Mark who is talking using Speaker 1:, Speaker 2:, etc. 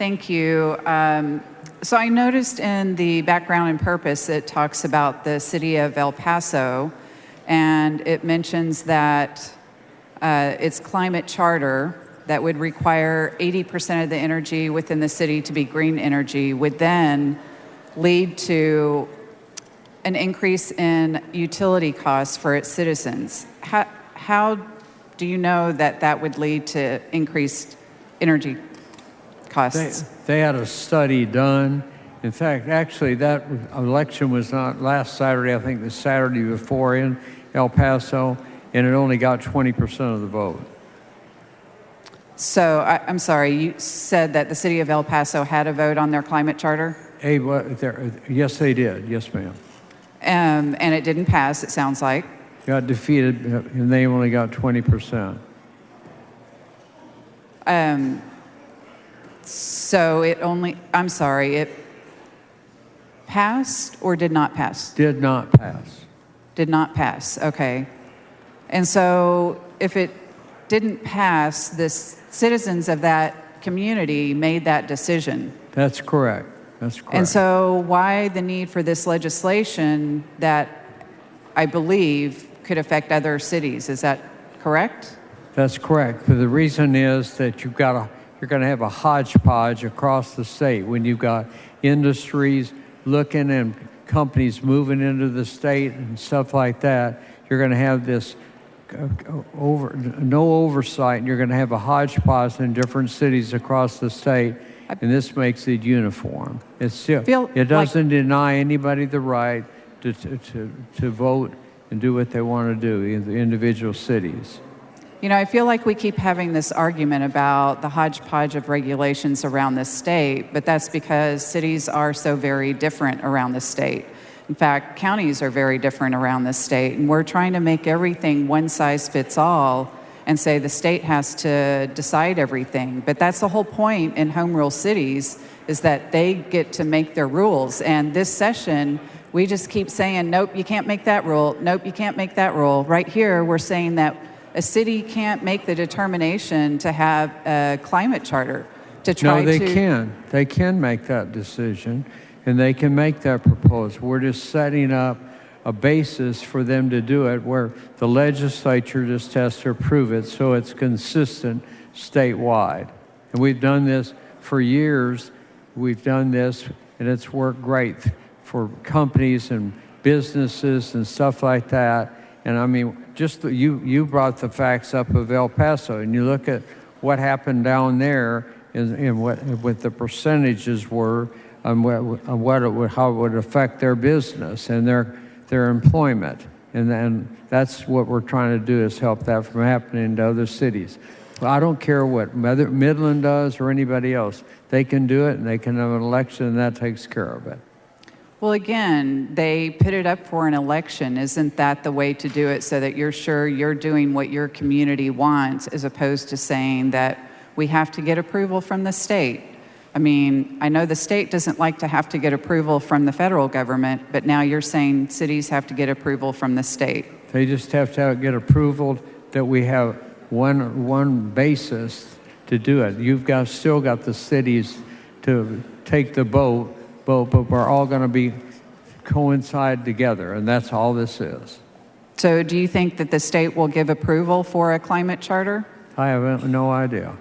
Speaker 1: Thank you. So I noticed in the background and purpose, it talks about the city of El Paso, and it mentions that its climate charter that would require 80% of the energy within the city to be green energy would then lead to an increase in utility costs for its citizens. How do you know that that would lead to increased energy costs?
Speaker 2: They had a study done. In fact, actually, that election was not last Saturday, I think the Saturday before in El Paso, and it only got 20% of the vote.
Speaker 1: So, I'm sorry, you said that the city of El Paso had a vote on their climate charter?
Speaker 2: Yes, they did. Yes, ma'am.
Speaker 1: And it didn't pass, it sounds like.
Speaker 2: Got defeated, and they only got 20%.
Speaker 1: So it passed or did not pass?
Speaker 2: Did not pass.
Speaker 1: Did not pass, okay. And so if it didn't pass, the citizens of that community made that decision.
Speaker 2: That's correct. That's correct.
Speaker 1: And so why the need for this legislation that I believe could affect other cities? Is that correct?
Speaker 2: That's correct. But the reason is that you're going to have a hodgepodge across the state when you've got industries looking and companies moving into the state and stuff like that. You're going to have this no oversight, and you're going to have a hodgepodge in different cities across the state, and this makes it uniform. It doesn't deny anybody the right to vote and do what they want to do in the individual cities.
Speaker 1: You know, I feel like we keep having this argument about the hodgepodge of regulations around the state, but that's because cities are so very different around the state. In fact, counties are very different around the state, and we're trying to make everything one size fits all and say the state has to decide everything. But that's the whole point in home rule cities, is that they get to make their rules. And this session, we just keep saying, nope, you can't make that rule. Nope, you can't make that rule. Right here, we're saying that a city can't make the determination to have a climate charter to try to...
Speaker 2: No, they can. They can make that decision, and they can make that proposal. We're just setting up a basis for them to do it where the legislature just has to approve it so it's consistent statewide. And we've done this for years. We've done this, and it's worked great for companies and businesses and stuff like that. And I mean, just you brought the facts up of El Paso, and you look at what happened down there and what the percentages were on how it would affect their business and their employment. And then that's what we're trying to do, is help that from happening to other cities. Well, I don't care what Midland does or anybody else. They can do it, and they can have an election, and that takes care of it.
Speaker 1: Well, again, they put it up for an election. Isn't that the way to do it, so that you're sure you're doing what your community wants, as opposed to saying that we have to get approval from the state? I mean, I know the state doesn't like to have to get approval from the federal government, but now you're saying cities have to get approval from the state.
Speaker 2: They just have to get approval that we have one basis to do it. You've still got the cities to take the vote, but we're all going to coincide together, and that's all this is.
Speaker 1: So do you think that the state will give approval for a climate charter?
Speaker 2: I have no idea.